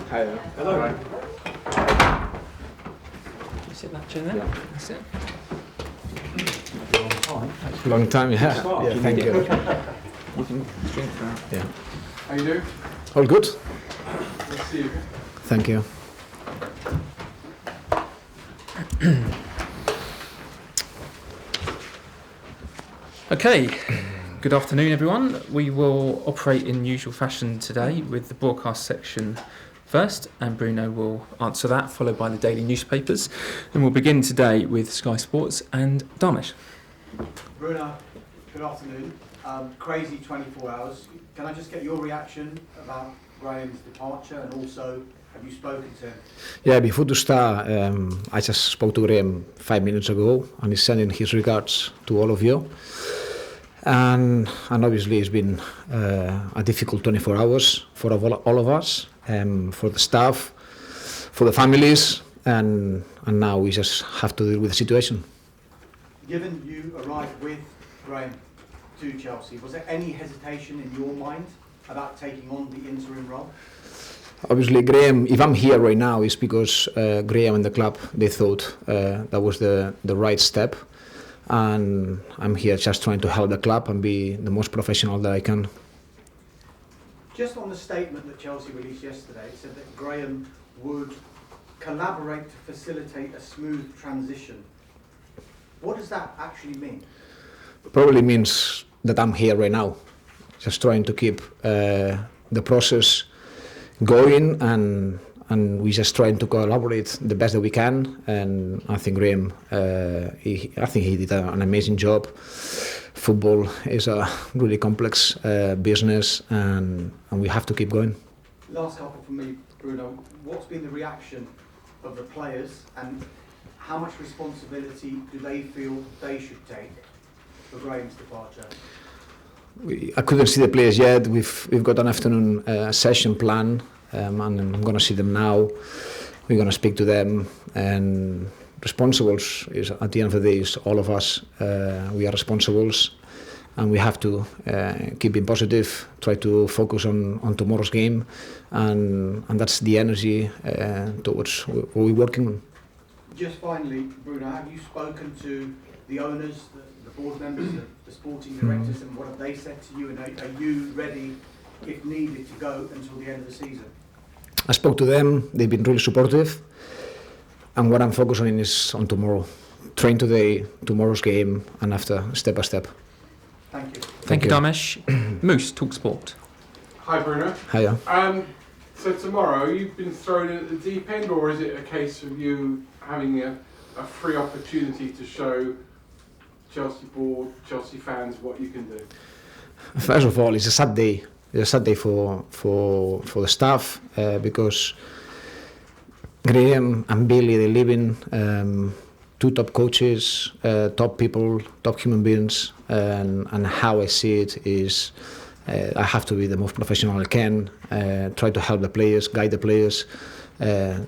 Hi. Hello. Right. You sit that chair there? Yeah. That's it. Long time, yeah. start. Yeah, thank you. You can drink that. Yeah. How you doing? All good? Nice to see you. Thank you. Okay, good afternoon everyone. We will operate in usual fashion today with the broadcast section first, and Bruno will answer that, followed by the daily newspapers. And we'll begin today with Sky Sports and Dharmesh. Bruno, good afternoon. Crazy 24 hours. Can I just get your reaction about Graham's departure, and also have you spoken to him? Yeah, before to start, I just spoke to Graham 5 minutes ago, and he's sending his regards to all of you. And obviously it's been a difficult 24 hours for all of us, for the staff, for the families, and now we just have to deal with the situation. Given you arrived with Graham to Chelsea, was there any hesitation in your mind about taking on the interim role? Obviously, Graham, if I'm here right now, it's because Graham and the club, they thought that was the right step. And I'm here just trying to help the club and be the most professional that I can. Just on the statement that Chelsea released yesterday, it said that Graham would collaborate to facilitate a smooth transition. What does that actually mean? Probably means that I'm here right now, just trying to keep the process going, and we're just trying to collaborate the best that we can. And I think Graham, I think he did an amazing job. Football is a really complex business, and we have to keep going. Last couple from me, Bruno. What's been the reaction of the players, and how much responsibility do they feel they should take for Graham's departure? I couldn't see the players yet. We've got an afternoon session plan, and I'm going to see them now. We're going to speak to them, and responsibles is at the end of the day is all of us. We are responsibles, and we have to keep being positive, try to focus on tomorrow's game, and that's the energy towards what we're working on. Just finally, Bruno, have you spoken to the owners, the board members, the sporting directors, and what have they said to you? And are you ready, if needed, to go until the end of the season? I spoke to them. They've been really supportive, and what I'm focusing on is on tomorrow. Train today, tomorrow's game, and after, step by step. Thank you. Thank you, Dharmesh. Moose, Talk Sport. Hi, Bruno. Hiya. So tomorrow, you've been thrown in at the deep end, or is it a case of you having a free opportunity to show Chelsea board, Chelsea fans what you can do? First of all, it's a sad day. It's a sad day for the staff because Graham and Billy, they live in two top coaches, top people, top human beings, and how I see it is I have to be the most professional I can, try to help the players, guide the players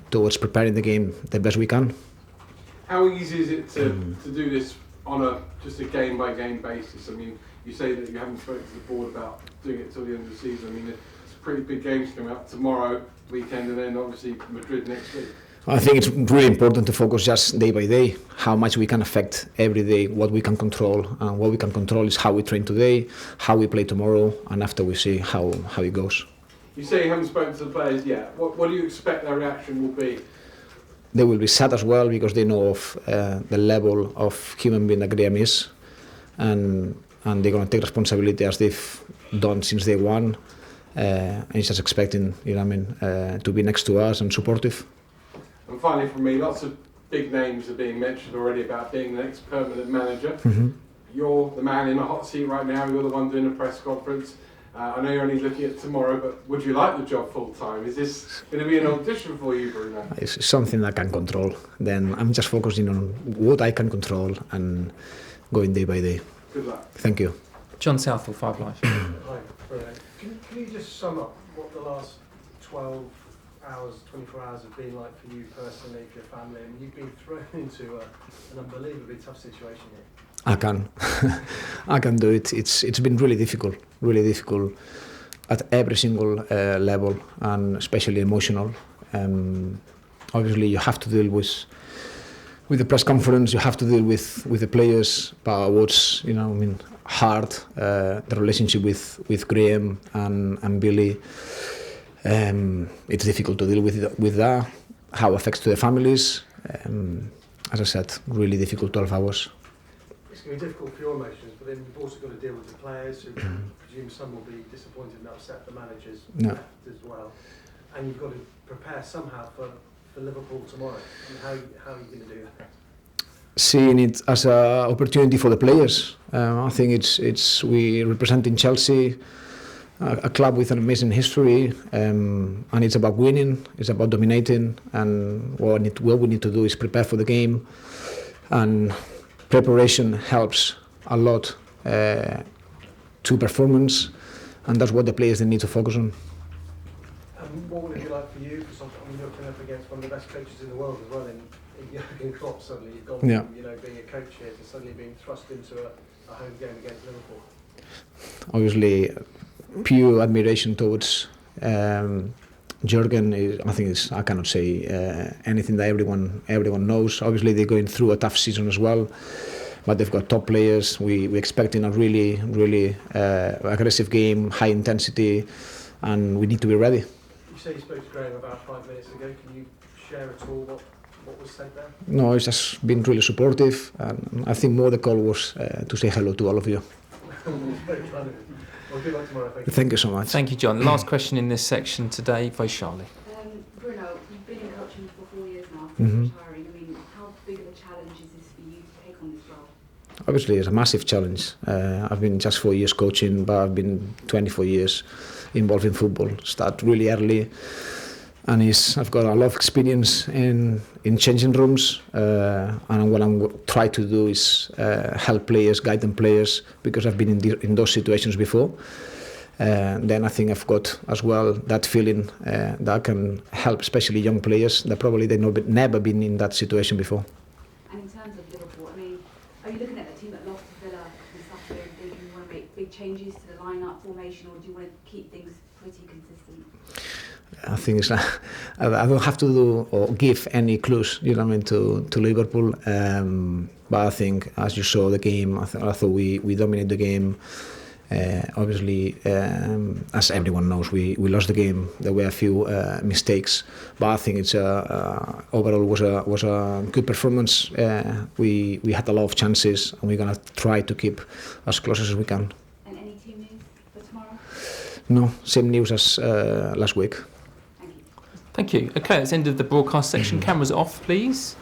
towards preparing the game the best we can. How easy is it to do this on just a game-by-game basis? I mean, you say that you haven't spoken to the board about doing it till the end of the season. I mean, it's pretty big games coming up tomorrow, weekend, and then obviously Madrid next week. I think it's really important to focus just day by day, how much we can affect every day, what we can control. And what we can control is how we train today, how we play tomorrow, and after we see how it goes. You say you haven't spoken to the players yet. What do you expect their reaction will be? They will be sad as well because they know of the level of human being that Graham is, and they're going to take responsibility as they've done since day one. And he's just expecting, to be next to us and supportive. And finally, from me, lots of big names are being mentioned already about being the next permanent manager. Mm-hmm. You're the man in the hot seat right now. You're the one doing a press conference. I know you're only looking at tomorrow, but would you like the job full time? Is this going to be an audition for you, Bruno? It's something I can control. Then I'm just focusing on what I can control and going day by day. Good luck. Thank you. John Southall, Five Live. Hi, Bruno. Can you just sum up what the last 12 hours, 24 hours have been like for you personally, for your family? I mean, you've been thrown into an unbelievably tough situation here. I can. I can do it. It's been really difficult. at every single level, and especially emotional. Obviously, you have to deal with the press conference. You have to deal with the players. But what's hard, the relationship with Graham and Billy. It's difficult to deal with that. How it affects to the families. As I said, really difficult 12 hours. It's going to be difficult for your emotions, but then you've also got to deal with the players who presume some will be disappointed and upset, the managers left as well. And you've got to prepare somehow for Liverpool tomorrow. And how are you going to do that? Seeing it as an opportunity for the players. I think it's we representing Chelsea, a club with an amazing history, and it's about winning, it's about dominating, and what we need to do is prepare for the game, and preparation helps a lot to performance, and that's what the players they need to focus on. What would it be like for you? Because you're looking up against one of the best coaches in the world as well, in Jurgen Klopp. Suddenly you've gone from being a coach here to suddenly being thrust into a home game against Liverpool. Obviously, pure admiration towards Jurgen. I cannot say anything that everyone knows. Obviously, they're going through a tough season as well, but they've got top players. We're expecting a really aggressive game, high intensity, and we need to be ready. You say you spoke to Graham about 5 minutes ago. Can you share at all what was said there? No, it's just been really supportive, and I think more the call was to say hello to all of you. Well, good luck tomorrow. Thank you so much. Thank you, John. Last question in this section today, Vaishali. Bruno, you've been in coaching for 4 years now since retiring. I mean, how big of a challenge is this for you to take on this role? Obviously, it's a massive challenge. I've been just 4 years coaching, but I've been 24 years involved in football. Start really early, and I've got a lot of experience in changing rooms. And what I'm trying to do is help players, guide them players, because I've been in those situations before. Then I think I've got as well that feeling that I can help, especially young players that probably they've never been in that situation before. And in terms of Liverpool, I mean, are you looking at a team that lost to Villa and Saturday and thinking you want to make big changes to the lineup formation, or do you want to keep things pretty consistent? I think I don't have to do or give any clues, to Liverpool. But I think, as you saw the game, I thought we dominated the game. Obviously, as everyone knows, we lost the game. There were a few mistakes, but I think it's overall was a good performance. We had a lot of chances, and we're gonna try to keep as close as we can. And any team news for tomorrow? No, same news as last week. Thank you. Okay, that's the end of the broadcast section. Cameras off, please.